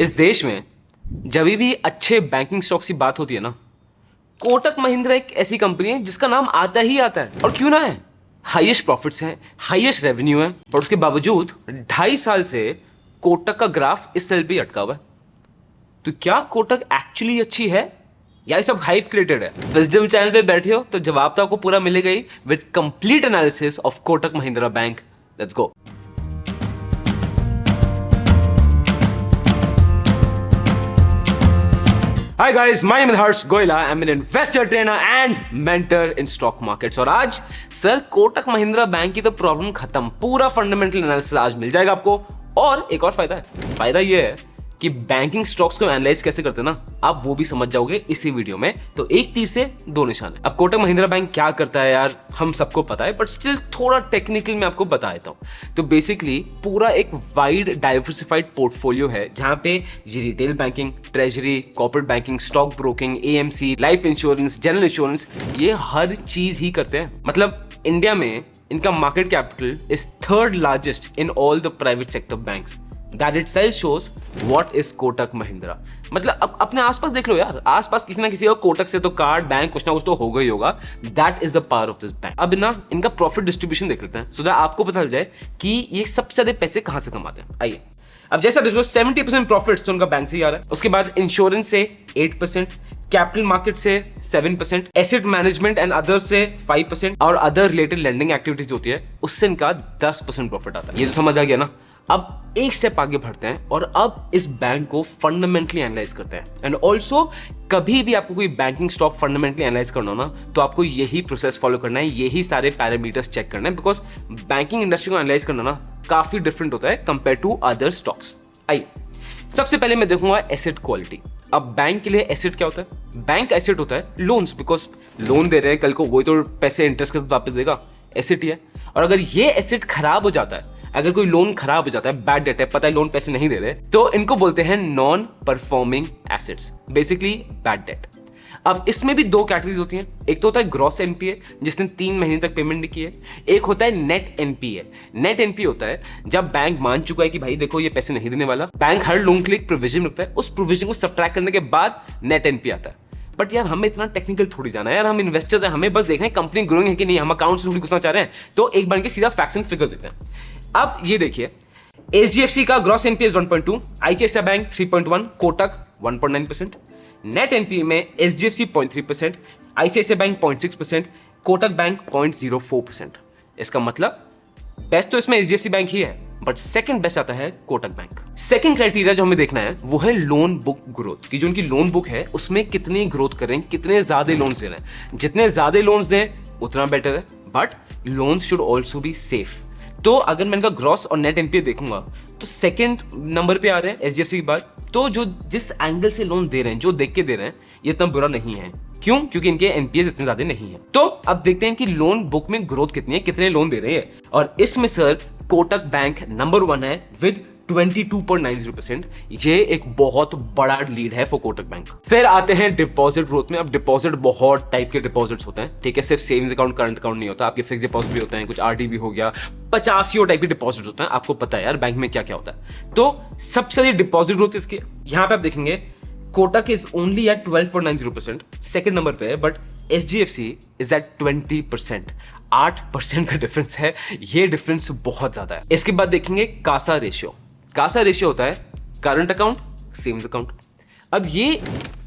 इस देश में जब भी अच्छे बैंकिंग स्टॉक्स की बात होती है ना, कोटक महिंद्रा एक ऐसी कंपनी है जिसका नाम आता ही आता है। और क्यों ना है, हाईएस्ट प्रॉफिट्स हैं, हाईएस्ट रेवेन्यू है, पर उसके बावजूद 2.5 साल से कोटक का ग्राफ इस सेल पे अटका हुआ है। तो क्या कोटक एक्चुअली अच्छी है या ये सब हाइप क्रिएटेड है? विजडम चैनल पे बैठे हो तो जवाब तो आपको पूरा मिलेगा ही with complete analysis of Kotak Mahindra bank. Let's go. Hi guys, my name is Harsh Goyla. I'm an investor trainer and mentor in stock markets. और आज सर कोटक महिंद्रा बैंक की तो प्रॉब्लम खत्म, पूरा फंडामेंटल एनालिसिस आज मिल जाएगा आपको। और एक और फायदा है, फायदा ये है कि बैंकिंग स्टॉक्स को एनालाइज कैसे करते हैं ना, आप वो भी समझ जाओगे इसी वीडियो में। तो एक तीर से दो निशान है। अब कोटक महिंद्रा बैंक क्या करता है यार, हम सबको पता है, बट स्टिल थोड़ा टेक्निकल मैं आपको बता देता हूं। तो बेसिकली पूरा एक वाइड डाइवर्सिफाइड पोर्टफोलियो है जहां पे ये retail banking, treasury, corporate banking, stock broking, AMC, life insurance, general insurance, ये हर चीज ही करते हैं। मतलब इंडिया में इनका market capital is third largest in all the private sector banks. That itself shows what is Kotak Mahindra. मतलब अब अपने आसपास देख लो यार, आसपास किसी ना किसी का कोटक से तो कार्ड, बैंक कुछ ना कुछ तो होगा ही होगा। That is the power of this bank। अब ना इनका प्रॉफिट डिस्ट्रीब्यूशन देख लेते हैं, सो दैट आपको पता चल जाए कि ये सबसे ज्यादा पैसे कहां से कमाते हैं। आइए, अब जैसा देखो 70% प्रॉफिट्स तो उनका बैंक से ही आ रहा है। उसके बाद इंश्योरेंस से 8%, कैपिटल मार्केट से 7%, एसेट मैनेजमेंट एंड अदर से 5% और अदर रिलेटेड लेंडिंग एक्टिविटीज होती है उससे इनका 10% प्रॉफिट आता है। ये तो समझ आ गया ना। अब एक स्टेप आगे बढ़ते हैं और अब इस बैंक को फंडामेंटली एनालाइज करते हैं। एंड ऑल्सो कभी भी आपको कोई बैंकिंग स्टॉक फंडामेंटली एनालाइज करना हो ना, तो आपको यही प्रोसेस फॉलो करना है, यही सारे पैरामीटर्स चेक करना है, बिकॉज बैंकिंग इंडस्ट्री को एनालाइज करना ना काफी डिफरेंट होता है कंपेयर टू अदर स्टॉक्स। आइए, सबसे पहले मैं देखूंगा एसेट क्वालिटी। अब बैंक के लिए एसेट क्या होता है? बैंक एसेट होता है लोन्स, बिकॉज लोन दे रहे हैं, कल को वही तो पैसे इंटरेस्ट के साथ वापस देगा, एसेट ही है। और अगर ये एसेट खराब हो जाता है, अगर कोई लोन खराब हो जाता है, बैड डेट है, पता है लोन पैसे नहीं दे रहे, तो इनको बोलते हैं non performing assets, basically bad debt. अब इसमें भी दो कैटेगरीज होती हैं। एक तो होता है ग्रॉस एनपीए, जिसने 3 महीने तक पेमेंट नहीं की है। एक होता है नेट एनपीए। नेट एनपीए होता है जब बैंक मान चुका है कि भाई देखो ये पैसे नहीं देने वाला, बैंक हर लोन के लिए एक प्रोविजन रखता है, उस प्रोविजन को सब्ट्रैक्ट करने के बाद नेट एनपीए आता है। बट यार हमें इतना टेक्निकल थोड़ी जाना है यार, हम इन्वेस्टर्स हैं, हमें बस देखना है कंपनी ग्रोइंग है कि नहीं, हम अकाउंट से थोड़ी घुसना चाह रहे हैं। तो एक बार के सीधा फैक्ट्स एंड फिगर देते हैं। अब ये देखिए, एचडीएफसी का gross NPA 1.2, ICICI bank 3.1, Kotak 1.9%, net NPA में HDFC 0.3%, ICICI bank 0.6%, Kotak bank 0.04%। इसका मतलब बेस्ट तो इसमें एचडीएफसी बैंक ही है, बट सेकंड बेस्ट आता है कोटक बैंक। सेकंड क्राइटेरिया जो हमें देखना है वो है लोन बुक ग्रोथ, कि जो उनकी लोन बुक है उसमें कितनी ग्रोथ करें, कितने ज्यादा लोन्स दे रहे हैं। जितने ज्यादा लोन्स दें उतना बेटर है, but loans should also be safe. तो अगर मैं इनका ग्रॉस और नेट एनपीए देखूंगा तो सेकंड नंबर पे आ रहे हैं एचडीएफसी के बाद। तो जो जिस एंगल से लोन दे रहे हैं, जो देख के दे रहे हैं, ये इतना बुरा नहीं है। क्यों? क्योंकि इनके एनपीए इतने ज्यादा नहीं है। तो अब देखते हैं कि लोन बुक में ग्रोथ कितनी है, कितने लोन दे रहे हैं। और इसमें सर कोटक बैंक नंबर 1 है विद 22.90%। ये एक बहुत बड़ा लीड है फॉर कोटक बैंक। फिर आते हैं डिपॉजिट ग्रोथ में। अब डिपॉजिट बहुत टाइप के डिपॉजिट्स होते हैं, ठीक है, सिर्फ सेविंग्स अकाउंट, करंट अकाउंट नहीं होता, आपके फिक्स डिपॉजिट भी होते हैं, कुछ आरडी भी हो गया, 50 टाइप के डिपॉजिट होते हैं। आपको पता है यार बैंक में क्या क्या होता है। तो सबसे ज्यादा डिपॉजिट ग्रोथ इसके यहाँ पे आप देखेंगे Kotak is only at 12.90%, second number पे है, बट एचडीएफसी इज एट 20%। 8% का डिफरेंस है, ये डिफरेंस बहुत ज्यादा है। इसके बाद देखेंगे कासा रेशियो। कासा रेशियो होता है करंट अकाउंट, सेविंग्स अकाउंट। अब ये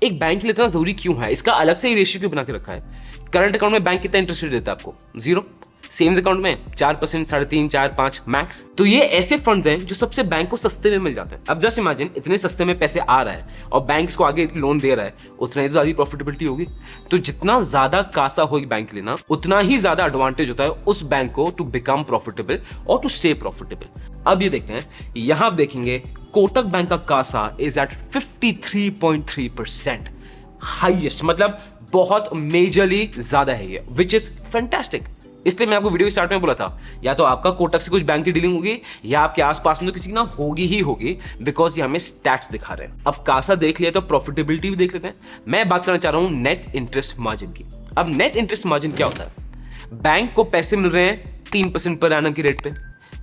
एक बैंक के लिए इतना जरूरी क्यों है, इसका अलग से ही रेशियो क्यों बना के रखा है? करंट अकाउंट में बैंक कितना इंटरेस्ट रेट देता है आपको? 0। सेविंग्स अकाउंट में 4%, 3.5%, 4, 5 मैक्स। तो ये ऐसे फंड्स हैं जो सबसे बैंक को सस्ते में मिल जाते हैं। अब जस्ट इमेजिन इतने सस्ते में पैसे आ रहा है और बैंक इसको आगे लोन दे रहा है, उतना ही तो ज्यादा प्रॉफिटेबिलिटी होगी। तो जितना ज्यादा कासा होगी बैंक के लिए ना, उतना ही ज्यादा एडवांटेज होता है उस बैंक को टू बिकम प्रॉफिटेबल और टू स्टे प्रॉफिटेबल। अब ये देखते हैं, यहां आप देखेंगे कोटक बैंक का कासा इज एट 53.3%, हाईएस्ट, मतलब बहुत मेजरली ज्यादा है ये, विच इज फैंटास्टिक। इसलिए मैं आपको वीडियो स्टार्ट में बोला था, या तो आपका कोटक से कुछ बैंक की डीलिंग होगी या आपके आसपास में तो किसी की ना होगी ही होगी, बिकॉज ये हमें स्टैट्स दिखा रहे हैं। अब कासा देख लिया तो प्रॉफिटेबिलिटी भी देख लेते हैं। मैं बात करना चाह रहा हूं नेट इंटरेस्ट मार्जिन की। अब नेट इंटरेस्ट मार्जिन क्या होता है? बैंक को पैसे मिल रहे हैं 3% पर एनम की रेट पे,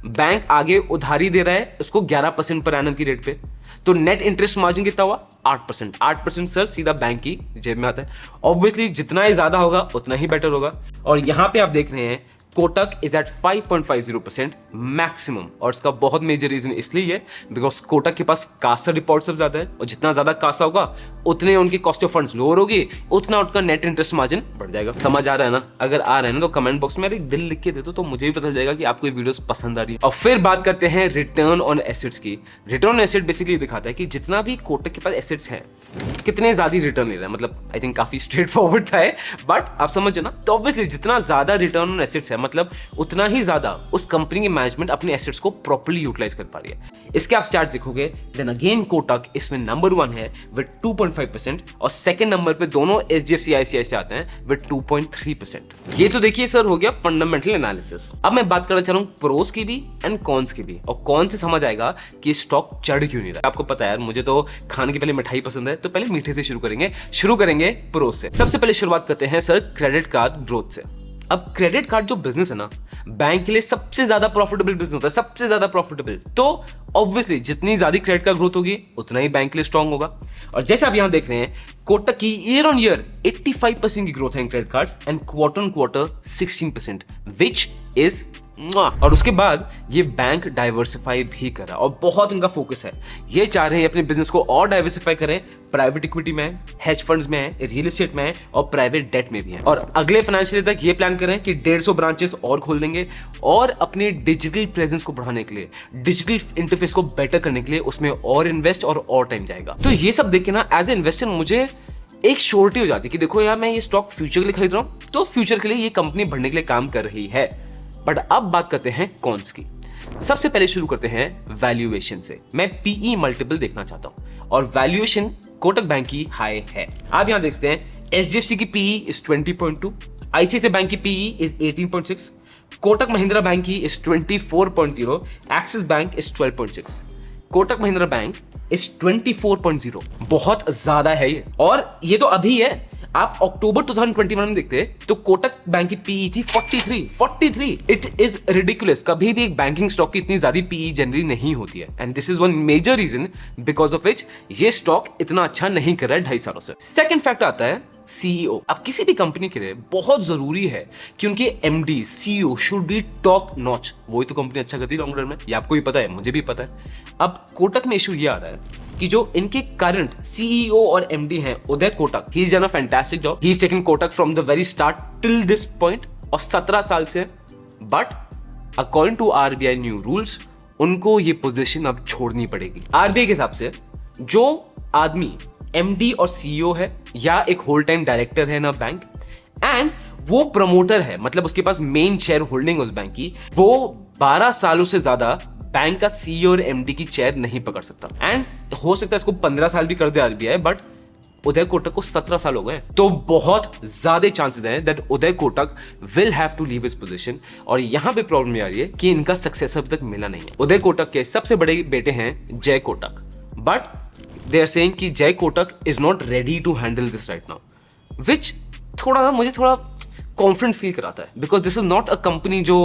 बैंक आगे उधारी दे रहा है उसको 11% पर एनम की रेट पे, तो नेट इंटरेस्ट मार्जिन कितना हुआ 8%। 8% सर सीधा बैंक की जेब में आता है। ऑब्वियसली जितना ही ज्यादा होगा उतना ही बेटर होगा। और यहां पे आप देख रहे हैं कोटक इज एट 5.50% मैक्सिमम, और इसका बहुत मेजर रीजन इसलिए है बिकॉज कोटक के पास कासा डिपॉजिट सब ज्यादा है, और जितना ज्यादा कासा होगा उतने उनकी कॉस्ट ऑफ फंड्स लोअर होगी, उतना उनका नेट इंटरेस्ट मार्जिन बढ़ जाएगा। समझ आ रहा है ना? अगर आ रहा है ना तो कमेंट बॉक्स में एक दिल लिख के दे दो, तो मुझे भी पता चल जाएगा कि आपको ये वीडियोस पसंद आ रही है। और फिर बात करते हैं रिटर्न ऑन एसेट्स की। रिटर्न ऑन एसेट बेसिकली दिखाता है कि जितना भी कोटक के पास एसेट्स हैं कितने ज्यादा रिटर्न ले रहा है। मतलब आई थिंक काफी स्ट्रेट फॉरवर्ड था, बट आप समझो ना, तो ऑब्वियसली जितना ज्यादा रिटर्न ऑन एसेट्स है मतलब उतना ही ज्यादा उस कंपनी की मैनेजमेंट अपने एसेट्स को प्रॉपर्ली यूटिलाइज कर पा रही है। इसके आप चार्ट देखोगे, देन अगेन कोटक इसमें नंबर 1 है विद 2.5%, और सेकंड नंबर पे दोनों एचडीएफसी आईसीआई से आते हैं विद 2.3%। ये तो देखिए सर हो गया फंडामेंटल एनालिसिस। अब मैं बात करना चाह रहा हूं प्रोस की भी एंड कॉन्स की भी, और कौन से समझ आएगा कि स्टॉक चढ़ क्यों नहीं रहा। आपको पता है यार, मुझे तो खाने की पहले मिठाई पसंद है, तो पहले मीठे से शुरू करेंगे प्रोस से। सबसे पहले शुरुआत करते हैं सर क्रेडिट कार्ड ग्रोथ से। अब क्रेडिट कार्ड जो बिजनेस है ना, बैंक के लिए सबसे ज्यादा प्रॉफिटेबल बिजनेस होता है, सबसे ज्यादा प्रॉफिटेबल। तो ऑब्वियसली जितनी ज्यादा क्रेडिट कार्ड ग्रोथ होगी उतना ही बैंक के लिए स्ट्रांग होगा। और जैसे आप यहां देख रहे हैं, कोटक की ईयर ऑन ईयर 85% की ग्रोथ है in credit cards and quarter on quarter 16%, which is. और उसके बाद ये बैंक डाइवर्सिफाई भी कर रहा है, और बहुत इनका फोकस है। ये चाह रहे हैं अपने बिजनेस को और डाइवर्सिफाई करें, प्राइवेट इक्विटी में, हेज फंड्स में है, रियल एस्टेट में है, और प्राइवेट डेट में भी है। और अगले फाइनेंशियल ईयर तक ये प्लान करें कि 150 ब्रांचेस और खोल देंगे, और अपने डिजिटल प्रेजेंस को बढ़ाने के लिए, डिजिटल इंटरफेस को बेटर करने के लिए उसमें और इन्वेस्ट और टाइम जाएगा। तो ये सब देख के ना, एज ए इन्वेस्टर मुझे एक श्योरिटी हो जाती है कि देखो यार, मैं ये स्टॉक फ्यूचर के लिए खरीद रहा हूं, तो फ्यूचर के लिए ये कंपनी बढ़ने के लिए काम कर रही है। बट अब बात करते हैं कॉन्स की। सबसे पहले शुरू करते हैं वैल्यूएशन से। मैं पीई मल्टीपल देखना चाहता हूं, और वैल्यूएशन कोटक बैंक की हाई है। आप यहां देखते हैं एचडीएफसी की पीई इज 20.2, आईसीआईसीआई बैंक की PE is 18.6, Kotak Mahindra bank की is 24.0, Axis bank is 12.6, Kotak Mahindra bank is 24.0। बहुत ज्यादा है ये, और ये तो अभी है। आप अक्टूबर 2021 में देखते तो कोटक बैंक की पीई थी 43। It is ridiculous. कभी भी एक बैंकिंग स्टॉक की इतनी ज्यादा पीई जनरली नहीं होती है, and this is one major reason because of which ये स्टॉक इतना अच्छा नहीं कर रहा है 2.5 सालों से। सेकंड फैक्टर आता है सीईओ। अब किसी भी कंपनी के लिए बहुत जरूरी है कि उनके MD CEO should be top notch. वही तो कंपनी अच्छा करती है लॉन्ग रन में, ये आपको भी पता है, मुझे भी पता है। अब कोटक में इशू ये आ रहा है कि जो इनके करंट सीईओ और एमडी हैं Uday Kotak, he is done a fantastic job. He is taking Kotak from the very start till this point, और 17 साल से। But according to RBI new rules उनको ये पोजीशन अब छोड़नी पड़ेगी। आरबीआई के हिसाब से जो आदमी एमडी और सीईओ है, या एक होल टाइम डायरेक्टर है ना बैंक, एंड वो प्रमोटर है, मतलब उसके पास मेन शेयर होल्डिंग उस बैंक की, वो 12 सालों से ज्यादा बैंक का सीईओ और एमडी की चेयर नहीं पकड़ सकता। एंड हो सकता है इसको 15 साल भी कर दे आरबीआई, बट उदय कोटक को 17 साल हो गए, तो बहुत ज्यादा चांसेस हैं that Uday Kotak will have to leave his position. और यहां पे प्रॉब्लम ये आ रही है कि इनका सक्सेसर अभी तक मिला नहीं है। उदय कोटक के सबसे बड़े बेटे हैं Jai Kotak, but they are saying कि Jai Kotak is not ready to handle this right now, which मुझे थोड़ा कॉन्फिडेंट फील कराता है, because this is not a company जो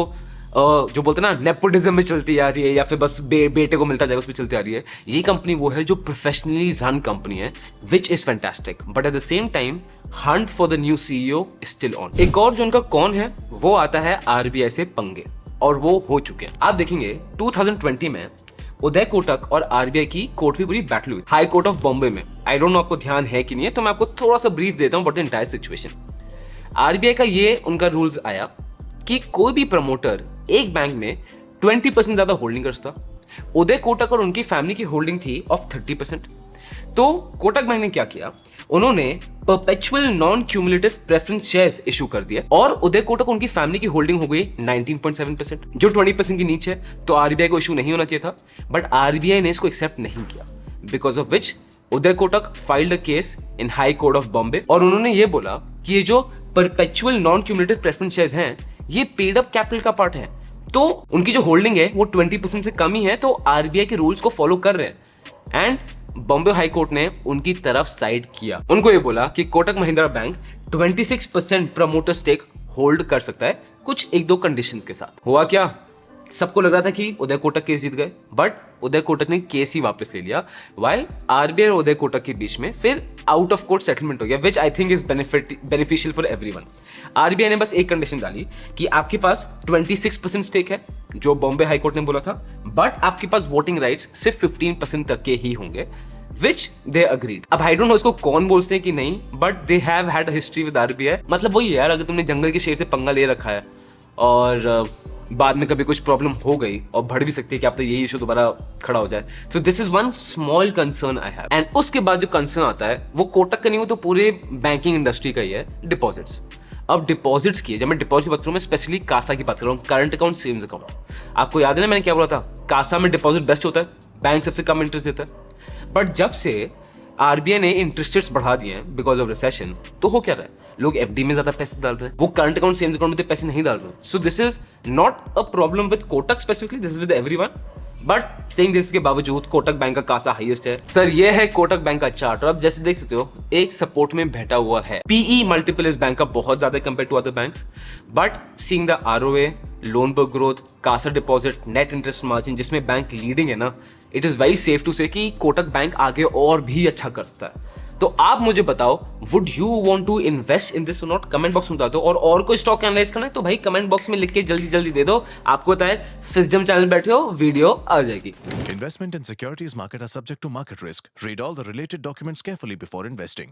बोलते हैं ना नेपोटिज्म में चलती आ रही है, या फिर बस बेटे को मिलता जाएगा उस पर चलती आ रही है। ये कंपनी वो है जो प्रोफेशनली रन कंपनी है, which is fantastic. But at the same time Hunt for the new CEO still on. एक और जो उनका कौन है वो आता है आरबीआई से पंगे, और वो हो चुके हैं। आप देखेंगे 2020 में उदय कोटक और आरबीआई की कोर्ट में पूरी बैटल हुई हाई कोर्ट ऑफ बॉम्बे में। आई डोंट नो आपको ध्यान है कि नहीं है, तो मैं आपको थोड़ा सा ब्रीफ देता हूं what the entire situation. RBI का ये उनका रूल्स आया कि कोई भी प्रमोटर एक बैंक में 20% ज्यादा होल्डिंग कर सकता। उदय कोटक और उनकी फैमिली की होल्डिंग थी ऑफ 30%। तो कोटक बैंक ने क्या किया, उन्होंने perpetual non cumulative preference shares issue कर दिए, और उदय कोटक उनकी फैमिली की होल्डिंग हो गई 19.7%, जो 20% की नीचे है। तो आरबीआई को इशू नहीं होना चाहिए था, बट आरबीआई ने इसको एक्सेप्ट नहीं किया, because of which Uday Kotak filed a case in high court of Bombay, और उन्होंने ये बोला कि ये जो perpetual non cumulative preference shares हैं ये पेड अप कैपिटल का पार्ट है, तो उनकी जो होल्डिंग है वो 20% से कम ही है, तो आरबीआई के रूल्स को फॉलो कर रहे हैं। एंड बॉम्बे हाई कोर्ट ने उनकी तरफ साइड किया, उनको ये बोला कि Kotak Mahindra bank 26% promoter stake hold कर सकता है कुछ 1-2 कंडीशंस के साथ। हुआ क्या सबको लग रहा था कि उदय कोटक केस जीत गए, बट उदय कोटक ने केस ही वापस ले लिया। वाई? आरबीआई और उदय कोटक के बीच में फिर आउट ऑफ कोर्ट सेटलमेंट हो गया, which I think is beneficial for everyone. RBI ने बस एक कंडीशन डाली कि आपके पास 26% स्टेक है, जो बॉम्बे हाई कोर्ट ने बोला था, बट आपके पास वोटिंग राइट्स सिर्फ 15% तक के ही होंगे, विच दे अग्रीड। अब आई डोंट नो इसको कौन बोलते हैं कि नहीं, but they have had a history with RBI. मतलब वही यार, अगर तुमने जंगल के शेर से पंगा ले रखा है और बाद में कभी कुछ प्रॉब्लम हो गई और बढ़ भी सकती है कि आप तो यही इशू दोबारा खड़ा हो जाए। So this is one small concern I have. And उसके बाद जो कंसर्न आता है वो कोटक का नहीं हो तो पूरे बैंकिंग इंडस्ट्री का ही है, डिपॉजिट्स। अब डिपॉजिट्स की, जब मैं डिपॉजिट की बात करूँ, मैं स्पेशली कासा की बात कर रहा हूँ, करंट अकाउंट, सेविंग्स अकाउंट। आपको याद है ना मैंने क्या बोला था, कासा में डिपॉजिट बेस्ट होता है, बैंक सबसे कम इंटरेस्ट देता है। बट जब से आरबीआई ने इंटरेस्ट रेट्स बढ़ा दिए हैं बिकॉज ऑफ रिसेशन, तो हो क्या रहा है, लोग एफडी में ज्यादा पैसे डाल रहे हैं, वो करंट अकाउंट सेविंग्स अकाउंट में तो पैसे नहीं डाल रहे। So this is not a problem with Kotak specifically, this is with everyone. But saying this के बावजूद कोटक बैंक का कासा हाईएस्ट है। सर ये है कोटक बैंक का चार्ट, और आप जैसे देख सकते हो एक सपोर्ट में बैठा हुआ है। पीई मल्टीपल इस बैंक का बहुत ज्यादा compare to other banks, but seeing the ROA, loan book growth, CASA deposit, net interest margin, जिसमें बैंक लीडिंग है ना, it is very safe to say कि कोटक बैंक आगे और भी अच्छा कर सकता है। तो आप मुझे बताओ, would you want to invest in this और नॉट? कमेंट बॉक्स में बता दो। और कोई स्टॉक एनालाइज करना है तो भाई कमेंट बॉक्स में लिख के जल्दी जल्दी दे दो। आपको पता है फिजम चैनल बैठे हो, वीडियो आ जाएगी। Investment in securities market are subject to market risk. Read all the related documents carefully before investing.